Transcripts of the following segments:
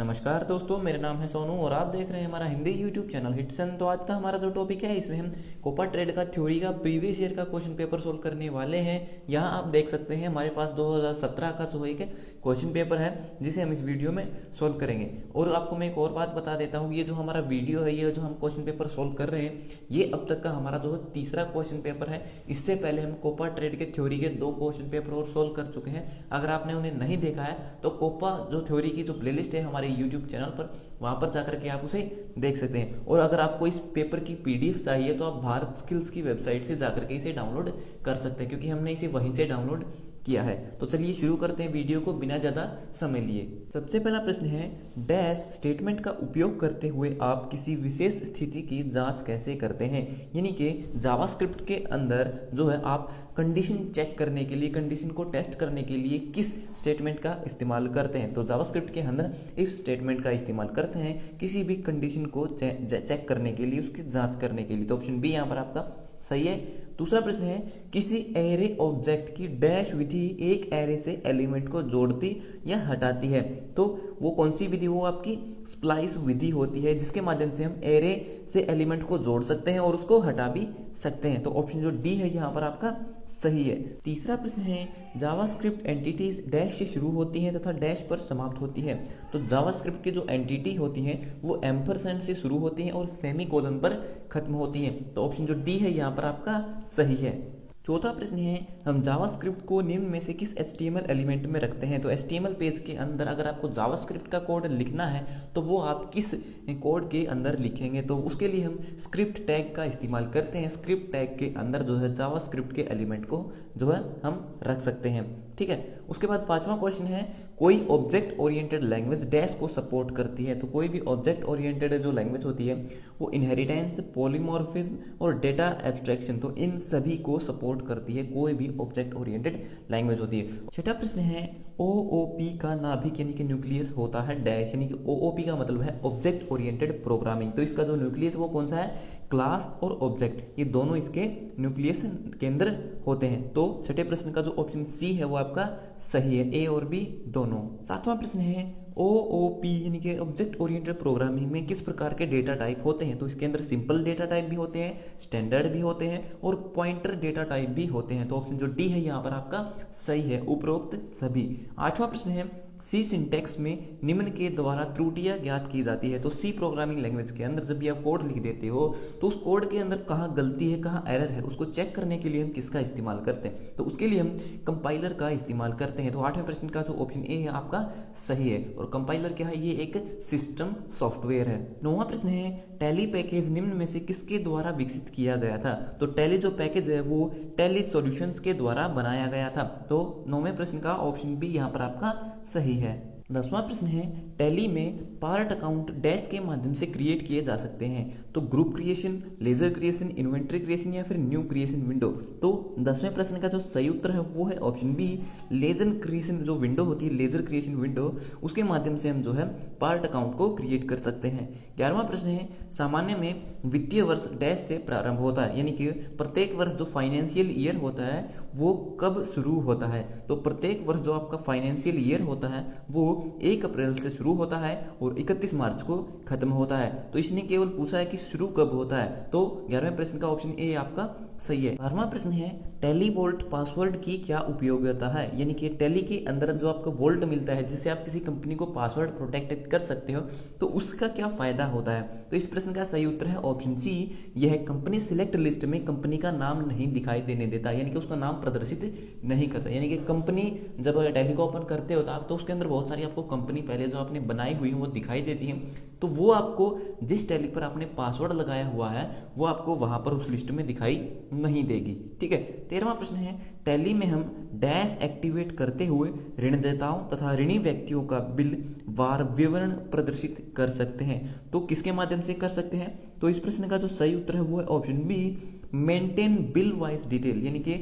नमस्कार दोस्तों, मेरा नाम है सोनू और आप देख रहे हैं हमारा हिंदी यूट्यूब चैनल हिटसन। तो आज का हमारा जो टॉपिक है इसमें हम कोपा ट्रेड का थ्योरी का प्रीवियस ईयर का क्वेश्चन पेपर सोल्व करने वाले हैं। यहाँ आप देख सकते हैं हमारे पास 2017 का जो एक क्वेश्चन पेपर है जिसे हम इस वीडियो में सोल्व करेंगे। और आपको मैं एक और बात बता देता हूँ, ये जो हमारा वीडियो है, ये जो हम क्वेश्चन पेपर सोल्व कर रहे हैं, ये अब तक का हमारा जो तीसरा क्वेश्चन पेपर है। इससे पहले हम कोपा ट्रेड के थ्योरी के 2 क्वेश्चन पेपर और सोल्व कर चुके हैं। अगर आपने उन्हें नहीं देखा है तो कोपा जो थ्योरी की जो प्लेलिस्ट है हमारे यूट्यूब चैनल पर, वहां पर जाकर के आप उसे देख सकते हैं। और अगर आपको इस पेपर की पीडीएफ चाहिए तो आप भारत स्किल्स की वेबसाइट से जाकर के इसे डाउनलोड कर सकते हैं, क्योंकि हमने इसे वहीं से डाउनलोड किया है। तो चलिए शुरू करते हैं वीडियो को बिना ज्यादा समय लिए। सबसे पहला प्रश्न है, डैश स्टेटमेंट का उपयोग करते हुए आप किसी विशेष स्थिति की जांच कैसे करते हैं। यानी कि जावास्क्रिप्ट के अंदर जो है आप कंडीशन चेक करने के लिए, कंडीशन को टेस्ट करने के लिए किस स्टेटमेंट का इस्तेमाल करते हैं। तो जावास्क्रिप्ट के अंदर इफ स्टेटमेंट का इस्तेमाल करते हैं किसी भी कंडीशन को चेक करने के लिए, उसकी जांच करने के लिए। तो ऑप्शन बी यहाँ पर आपका सही है। दूसरा प्रश्न है, किसी एरे ऑब्जेक्ट की डैश विधि एक एरे से एलिमेंट को जोड़ती या हटाती है। तो वो कौन सी विधि, वो आपकी स्प्लाइस विधि होती है, जिसके माध्यम से हम एरे से एलिमेंट को जोड़ सकते हैं और उसको हटा भी सकते हैं। तो ऑप्शन जो डी है यहाँ पर आपका सही है। तीसरा प्रश्न है, जावास्क्रिप्ट एंटिटीज डैश से शुरू होती हैं तथा डैश पर समाप्त होती है। तो जावास्क्रिप्ट की जो एंटिटी होती हैं वो एम्परसेंड से शुरू होती हैं और सेमीकोलन पर खत्म होती हैं। तो ऑप्शन जो डी है यहाँ पर आपका सही है। चौथा प्रश्न है, हम जावास्क्रिप्ट को निम्न में से किस HTML एलिमेंट में रखते हैं। तो HTML पेज के अंदर अगर आपको जावास्क्रिप्ट का कोड लिखना है तो वो आप किस कोड के अंदर लिखेंगे। तो उसके लिए हम स्क्रिप्ट टैग का इस्तेमाल करते हैं। स्क्रिप्ट टैग के अंदर जो है जावास्क्रिप्ट के एलिमेंट को जो है हम रख सकते हैं। ठीक है। उसके बाद पांचवा क्वेश्चन है, कोई ऑब्जेक्ट ओरिएंटेड लैंग्वेज डैश को सपोर्ट करती है। तो कोई भी ऑब्जेक्ट ओरिएंटेड जो लैंग्वेज होती है वो इनहेरिटेंस, पॉलीमॉर्फिज्म और डेटा एब्स्ट्रैक्शन, तो इन सभी को सपोर्ट करती है कोई भी ऑब्जेक्ट ओरिएंटेड लैंग्वेज होती है। छठा प्रश्न है, OOP का नाभिक यानी कि न्यूक्लियस होता है डैश, यानी कि OOP का मतलब है ऑब्जेक्ट ओरिएंटेड प्रोग्रामिंग। तो इसका जो न्यूक्लियस वो कौन सा है, क्लास और ऑब्जेक्ट, ये दोनों इसके न्यूक्लियस केंद्र होते हैं। तो छठे प्रश्न का जो ऑप्शन सी है वो आपका सही है, ए और बी दोनों। सातवां प्रश्न है, OOP यानी कि ऑब्जेक्ट ओरिएंटेड प्रोग्रामिंग में किस प्रकार के डेटा टाइप होते हैं। तो इसके अंदर सिंपल डेटा टाइप भी होते हैं, स्टैंडर्ड भी होते हैं और पॉइंटर डेटा टाइप भी होते हैं। तो ऑप्शन जो डी है यहाँ पर आपका सही है, उपरोक्त सभी। आठवां प्रश्न है, सी सिंटैक्स में निम्न के द्वारा त्रुटियां ज्ञात की जाती है। तो सी प्रोग्रामिंग लैंग्वेज के अंदर जब भी आप कोड लिख देते हो तो उस कोड के अंदर कहाँ गलती है, कहाँ एरर है, उसको चेक करने के लिए हम किसका इस्तेमाल करते हैं। तो उसके लिए हम कंपाइलर का इस्तेमाल करते हैं। तो आठवें प्रश्न का जो ऑप्शन ए है आपका सही है। और कंपाइलर क्या है, ये एक सिस्टम सॉफ्टवेयर है। नौवां प्रश्न है, टैली पैकेज निम्न में से किसके द्वारा विकसित किया गया था। तो टैली जो पैकेज है वो टैली सॉल्यूशंस के द्वारा बनाया गया था। तो नौवें प्रश्न का ऑप्शन बी यहाँ पर आपका सही है। 10वां प्रश्न है, टैली में पार्ट अकाउंट डैश के माध्यम से क्रिएट किए जा सकते हैं। तो group creation, laser creation, inventory creation या फिर न्यू क्रिएशन विंडो। तो 10वें प्रश्न का जो सही उत्तर है वो है ऑप्शन बी, लेजर क्रिएशन जो विंडो होती है, लेजर क्रिएशन विंडो, उसके माध्यम से हम जो है पार्ट अकाउंट को क्रिएट कर सकते हैं। 11वां प्रश्न है, सामान्य में वित्तीय वर्ष डैश से प्रारंभ होता है, यानी कि प्रत्येक वर्ष जो फाइनेंशियल ईयर होता है वो कब शुरू होता है। तो प्रत्येक वर्ष जो आपका फाइनेंशियल ईयर होता है वो 1 अप्रैल से शुरू होता है और 31 मार्च को खत्म होता है। तो इसने केवल पूछा है कि शुरू कब होता है। तो 11वें प्रश्न का ऑप्शन ए आपका सही है। 12वां प्रश्न है, टैली वोल्ट पासवर्ड की क्या उपयोगिता है। यानी कि टैली के अंदर जो आपको वोल्ट मिलता है जिससे आप किसी कंपनी को पासवर्ड प्रोटेक्ट कर सकते हो, तो उसका क्या फायदा होता है। तो इस प्रश्न का सही उत्तर है ऑप्शन सी, यह कंपनी सिलेक्ट लिस्ट में कंपनी का नाम नहीं दिखाई देने देता, यानी कि उसका नाम प्रदर्शित नहीं करता। यानी कि कंपनी जब टैली को ओपन करते हो तो उसके अंदर बहुत सारी आपको कंपनी पहले जो आपने बनाई हुई वो दिखाई देती है। तो वो आपको जिस टैली पर आपने पासवर्ड लगाया हुआ है वो आपको वहां पर उस लिस्ट में दिखाई नहीं देगी। ठीक है। 13वां प्रश्न है, टैली में हम डैश एक्टिवेट करते हुए ऋणदाताओं तथा ऋणी व्यक्तियों का बिल वार विवरण प्रदर्शित कर सकते हैं। तो किसके माध्यम से कर सकते हैं। तो इस प्रश्न का जो सही उत्तर है वो है option B, maintain bill wise detail, यानी कि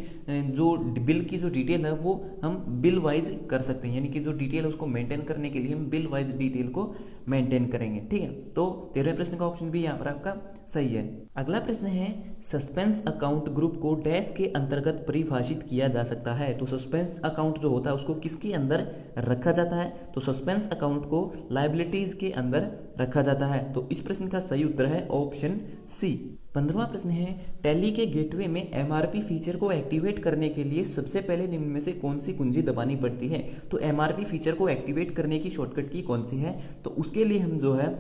जो बिल की जो डिटेल है वो हम बिल वाइज कर सकते हैं, यानी कि जो डिटेल है उसको मेंटेन करने के लिए हम बिल वाइज डिटेल को मेंटेन करेंगे। ठीक है। तो 13वें प्रश्न का ऑप्शन बी यहाँ पर आपका सही है। अगला प्रश्न है सस्पेंस अकाउंट ग्रुप को डैश के अंतर्गत परिभाषित किया जा सकता है। तो सस्पेंस अकाउंट जो होता है उसको किसके अंदर रखा जाता है? तो सस्पेंस अकाउंट को लायबिलिटीज के अंदर रखा जाता है। तो इस प्रश्न का सही उत्तर है ऑप्शन सी। 15वां प्रश्न है टैली के गेटवे में एमआरपी फीचर को एक्टिवेट करने के लिए सबसे पहले निम्न में से कौन सी कुंजी दबानी पड़ती है? तो एमआरपी फीचर को एक्टिवेट करने की शॉर्टकट की कौन सी है? तो उसके लिए हम जो है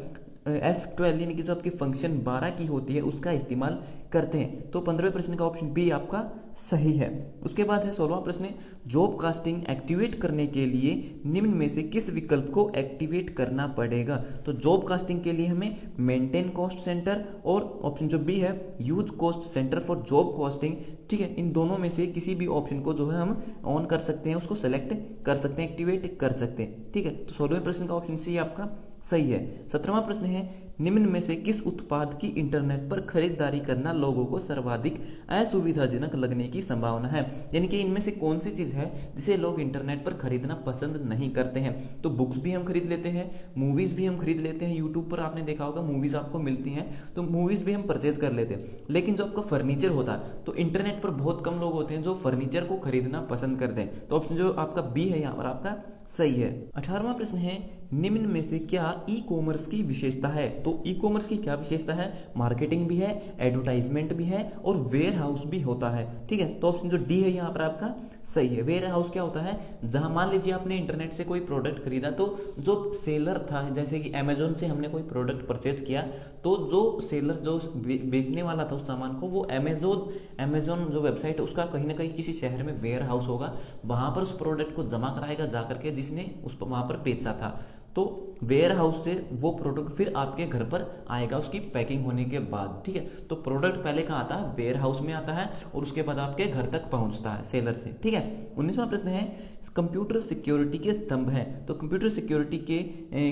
F12 यानी कि जो आपकी फंक्शन 12 की होती है उसका इस्तेमाल करते हैं। तो 15वें प्रश्न का ऑप्शन बी आपका सही है। उसके बाद है 16वां प्रश्न जॉब कास्टिंग एक्टिवेट करने के लिए निम्न में से किस विकल्प को एक्टिवेट करना पड़ेगा? तो जॉब कास्टिंग के लिए हमें मेंटेन कॉस्ट सेंटर और ऑप्शन जो बी है use cost centre for job casting, ठीक है, इन दोनों में से किसी भी ऑप्शन को जो है हम ऑन कर सकते हैं, उसको सेलेक्ट कर सकते हैं, एक्टिवेट कर सकते हैं, ठीक है। तो 16वें प्रश्न का ऑप्शन सी आपका सही है। 17वां प्रश्न है निम्न में से किस उत्पाद की इंटरनेट पर खरीदारी करना लोगों को सर्वाधिक असुविधाजनक लगने की संभावना है? यानी कि इनमें से कौन सी चीज है जिसे लोग इंटरनेट पर खरीदना पसंद नहीं करते हैं? तो बुक्स भी हम खरीद लेते हैं, मूवीज भी हम खरीद लेते हैं, यूट्यूब पर आपने देखा होगा मूवीज आपको मिलती हैं, तो मूवीज भी हम परचेज कर लेते हैं। लेकिन जो आपका फर्नीचर होता है तो इंटरनेट पर बहुत कम लोग होते हैं जो फर्नीचर को खरीदना पसंद करते हैं। तो ऑप्शन जो आपका बी है यहाँ पर आपका सही है। 18वां प्रश्न है निम्न में से क्या ई कॉमर्स की विशेषता है? तो ई कॉमर्स की क्या विशेषता है? मार्केटिंग भी है, एडवर्टाइजमेंट भी है और वेयर हाउस भी होता है, ठीक है। तो ऑप्शन जो डी है यहाँ पर आपका सही है। वेयर हाउस क्या होता है? जहां मान लीजिए आपने इंटरनेट से कोई प्रोडक्ट खरीदा तो जो सेलर था, जैसे कि अमेजोन से हमने कोई प्रोडक्ट परचेज किया तो जो सेलर जो बेचने वाला था उस सामान को, वो अमेजोन जो वेबसाइट है उसका कहीं ना कहीं किसी शहर में वेयर हाउस होगा, वहां पर उस प्रोडक्ट को जमा कराएगा जाकर के जिसने उस वहां पर बेचा था। तो वेयर हाउस से वो प्रोडक्ट फिर आपके घर पर आएगा उसकी पैकिंग होने के बाद, ठीक है। तो प्रोडक्ट पहले कहाँ आता है? वेयर हाउस में आता है और उसके बाद आपके घर तक पहुंचता है सेलर से, ठीक है। 19वां प्रश्न है कंप्यूटर सिक्योरिटी के स्तंभ हैं। तो कंप्यूटर सिक्योरिटी के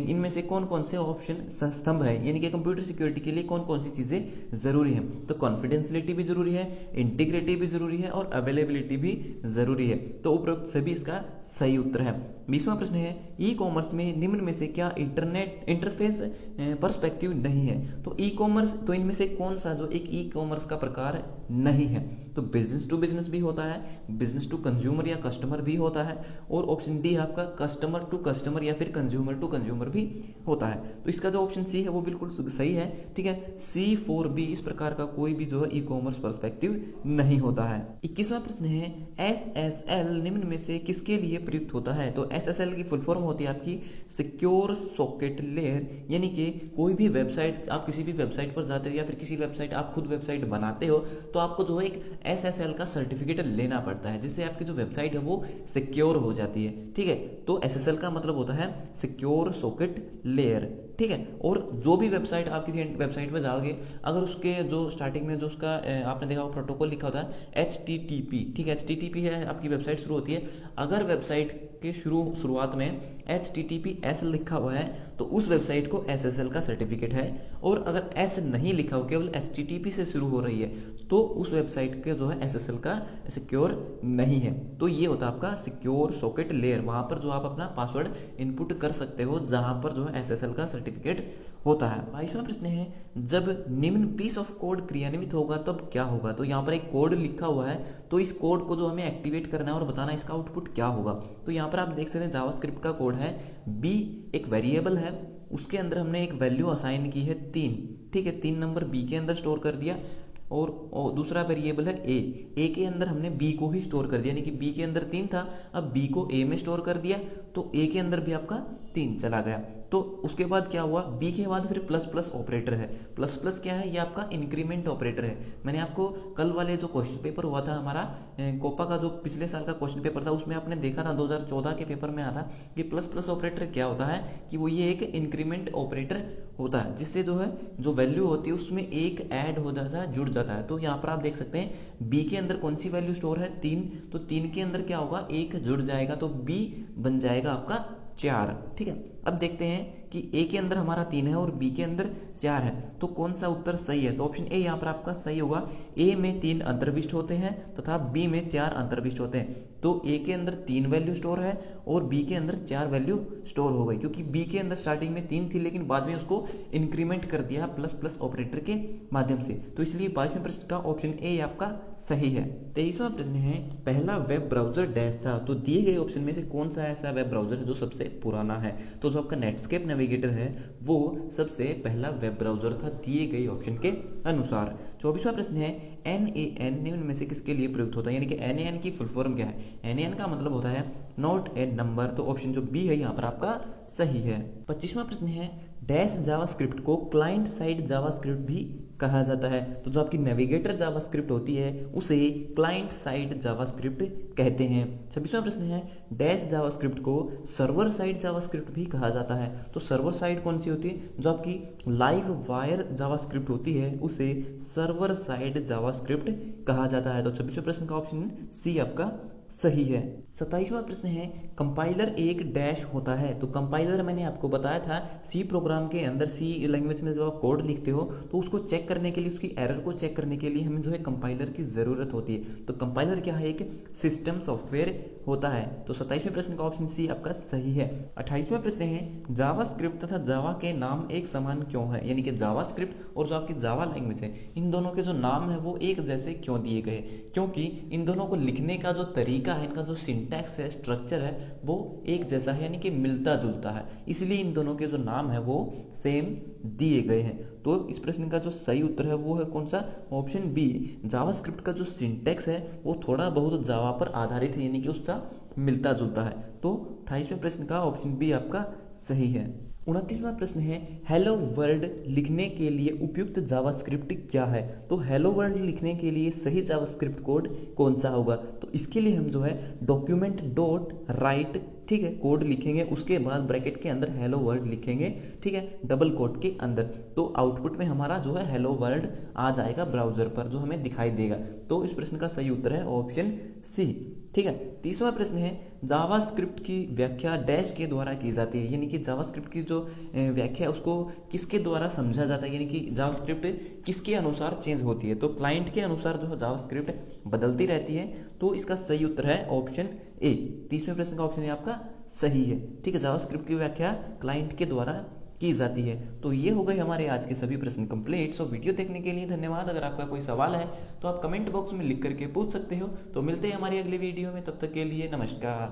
इनमें से कौन कौन से ऑप्शन स्तंभ है, यानी कि कंप्यूटर सिक्योरिटी के लिए कौन कौन सी चीजें जरूरी है? तो कॉन्फिडेंशियलिटी भी जरूरी है, इंटीग्रिटी भी जरूरी है और अवेलेबिलिटी भी जरूरी है। तो उपरोक्त सभी इसका सही उत्तर है। 20वां प्रश्न है ई कॉमर्स में निम्न में से क्या इंटरनेट इंटरफेस पर्सपेक्टिव नहीं है? तो ई कॉमर्स, तो इनमें से कौन सा जो एक ई कॉमर्स का प्रकार नहीं है? तो बिजनेस टू बिजनेस भी होता है, बिजनेस टू कंज्यूमर या कस्टमर भी होता है और ऑप्शन डी आपका कस्टमर टू कस्टमर या फिर कंज्यूमर टू कंज्यूमर भी होता है। तो इसका जो ऑप्शन सी है वो बिल्कुल सही है, ठीक है। C4B इस प्रकार का कोई भी जो है ई कॉमर्स पर्सपेक्टिव नहीं होता है। 21वां प्रश्न है SSL निम्न में से किसके लिए प्रयुक्त होता है? तो SSL की फुल फॉर्म होती है आपकी सिक्योर सॉकेट लेयर, यानी कि कोई भी वेबसाइट, आप किसी भी वेबसाइट पर जाते हो या फिर किसी वेबसाइट आप खुद वेबसाइट बनाते हो तो आपको जो है एक SSL का सर्टिफिकेट लेना पड़ता है जिससे आपकी जो वेबसाइट है वो सिक्योर हो जाती है, ठीक है। तो SSL का मतलब होता है सिक्योर सॉकेट लेयर, ठीक है। और जो भी वेबसाइट आप किसी वेबसाइट पर जाओगे अगर उसके जो स्टार्टिंग में जो उसका आपने देखा प्रोटोकॉल लिखा होता है HTTP, ठीक है, HTTP है आपकी वेबसाइट शुरू होती है, अगर वेबसाइट के शुरुआत में HTTPS लिखा हुआ है तो उस वेबसाइट को SSL का सर्टिफिकेट है, और अगर S नहीं लिखा हो केवल HTTP से शुरू हो रही है तो उस वेबसाइट के जो है SSL का सिक्योर नहीं है। तो ये होता है आपका सिक्योर सॉकेट लेयर, वहां पर जो आप अपना पासवर्ड इनपुट कर सकते हो जहां पर जो है SSL का सर्टिफिकेट होता है। 22वां प्रश्न है जब निम्न पीस ऑफ कोड क्रियान्वित होगा तब क्या होगा? तो यहाँ पर एक कोड लिखा हुआ है तो इस कोड को जो हमें एक्टिवेट करना है और बताना इसका आउटपुट क्या होगा। तो यहाँ पर आप देख सकते हैं जावास्क्रिप्ट का कोड है, बी एक वेरिएबल है, उसके अंदर हमने एक वैल्यू असाइन की है 3, ठीक है, 3 नंबर बी के अंदर स्टोर कर दिया और दूसरा वेरिएबल है ए के अंदर हमने बी को ही स्टोर कर दिया, यानी कि बी के अंदर 3 था, अब बी को ए में स्टोर कर दिया तो ए के अंदर भी आपका 3 चला गया। तो उसके बाद क्या हुआ, बी के बाद फिर प्लस प्लस ऑपरेटर है। प्लस प्लस क्या है? ये आपका इंक्रीमेंट ऑपरेटर है। मैंने आपको कल वाले जो क्वेश्चन पेपर हुआ था हमारा कोपा का, जो पिछले साल का क्वेश्चन पेपर था, उसमें आपने देखा था 2014 के पेपर में आता कि प्लस प्लस ऑपरेटर क्या होता है कि वो ये एक इंक्रीमेंट ऑपरेटर होता है जिससे जो है जो वैल्यू होती है उसमें एक ऐड हो जाता है, जुड़ जाता है। तो यहाँ पर आप देख सकते हैं बी के अंदर कौन सी वैल्यू स्टोर है 3, तो 3 के अंदर क्या होगा, एक जुड़ जाएगा तो बी बन जाएगा आपका 4, ठीक है। अब देखते हैं कि ए के अंदर हमारा 3 है और बी के अंदर 4 है, तो कौन सा उत्तर सही है। तो ऑप्शन ए यहाँ पर आपका सही होगा। ए में 3 अंतर्विष्ट होते हैं तथा बी में 4 अंतर्विष्ट होते हैं। तो ए के अंदर 3 वैल्यू स्टोर है और बी के अंदर 4 वैल्यू स्टोर हो गई, क्योंकि बी के अंदर स्टार्टिंग में 3 थी लेकिन बाद में उसको इंक्रीमेंट कर दिया प्लस प्लस ऑपरेटर के माध्यम से। तो इसलिए 22वें प्रश्न का ऑप्शन ए आपका सही है। 23वां प्रश्न है, पहला वेब ब्राउजर डैश था। तो दिए गए ऑप्शन में से कौन सा ऐसा वेब ब्राउजर है जो सबसे पुराना है। तो जो आपका नेटस्केप नेविगेटर है वो सबसे पहला वेब ब्राउजर था दिए गए ऑप्शन के अनुसार। 24वां प्रश्न है, NaN निम्न में से किसके लिए प्रयुक्त होता है, यानी कि NaN की फुल फॉर्म क्या है। NaN का मतलब होता है नॉट ए नंबर। तो ऑप्शन जो बी है यहाँ पर आपका सही है। 25वां प्रश्न है, डैश जावास्क्रिप्ट को क्लाइंट साइड जावास्क्रिप्ट भी कहा जाता है। तो जो आपकी नेविगेटर जावास्क्रिप्ट होती है उसे क्लाइंट साइड जावास्क्रिप्ट कहते हैं। 26वां प्रश्न है, डैश जावास्क्रिप्ट को सर्वर साइड जावास्क्रिप्ट भी कहा जाता है। तो सर्वर साइड कौन सी होती है, जो आपकी लाइव वायर जावास्क्रिप्ट होती है उसे सर्वर साइड जावास्क्रिप्ट कहा जाता है। तो 26वें प्रश्न का ऑप्शन सी आपका सही है। 27वां प्रश्न है, कंपाइलर एक डैश होता है। तो कंपाइलर मैंने आपको बताया था सी प्रोग्राम के अंदर, सी लैंग्वेज में जब आप कोड लिखते हो तो उसको चेक करने के लिए, उसकी एरर को चेक करने के लिए हमें जो है कंपाइलर की जरूरत होती है। तो कंपाइलर क्या है, एक सिस्टम सॉफ्टवेयर होता है। तो 27वें प्रश्न का ऑप्शन सी आपका सही है। 28वां प्रश्न है, जावास्क्रिप्ट तथा जावा के नाम एक समान क्यों है, यानी कि जावास्क्रिप्ट और जो आपकी जावा लैंग्वेज है इन दोनों के जो नाम है वो एक जैसे क्यों दिए गए। क्योंकि इन दोनों को लिखने का जो तरीका है, इनका जो सिंटैक्स है, स्ट्रक्चर है वो एक जैसा है, यानी कि मिलता जुलता है, इसलिए इन दोनों के जो नाम है वो सेम दिए गए हैं। तो इस प्रश्न का जो सही उत्तर है वो है कौन सा, ऑप्शन बी। जावास्क्रिप्ट का जो सिंटैक्स है वो थोड़ा बहुत जावा पर आधारित है, यानी कि उसका मिलता जुलता है। तो 28वें प्रश्न का ऑप्शन बी आपका सही है। 29वां प्रश्न है, हेलो वर्ल्ड लिखने के लिए उपयुक्त जावास्क्रिप्ट क्या है। तो हेलो वर्ल्ड लिखने के लिए सही जावास्क्रिप्ट कोड कौन सा होगा। तो इसके लिए हम जो है डॉक्यूमेंट डॉट राइट, ठीक है, कोड लिखेंगे, उसके बाद ब्रैकेट के अंदर हेलो वर्ल्ड लिखेंगे, ठीक है, डबल कोट के अंदर। तो आउटपुट में हमारा जो है हेलो वर्ल्ड आ जाएगा ब्राउजर पर, जो हमें दिखाई देगा। तो इस प्रश्न का सही उत्तर है ऑप्शन सी, ठीक है। 30वां प्रश्न है, जावास्क्रिप्ट की व्याख्या डैश के द्वारा की जाती है, यानी कि जावास्क्रिप्ट की जो व्याख्या है उसको किसके द्वारा समझा जाता है, यानी कि जावास्क्रिप्ट किसके अनुसार चेंज होती है। तो क्लाइंट के अनुसार जो है जावास्क्रिप्ट बदलती रहती है। तो इसका सही उत्तर है ऑप्शन ए। 30वें प्रश्न का ऑप्शन ए आपका सही है, ठीक है। जावास्क्रिप्ट की व्याख्या क्लाइंट के द्वारा की जाती है। तो ये हो गए हमारे आज के सभी प्रश्न कंप्लीट। सो वीडियो देखने के लिए धन्यवाद। अगर आपका कोई सवाल है तो आप कमेंट बॉक्स में लिख करके पूछ सकते हो। तो मिलते हैं हमारी अगली वीडियो में, तब तक के लिए नमस्कार।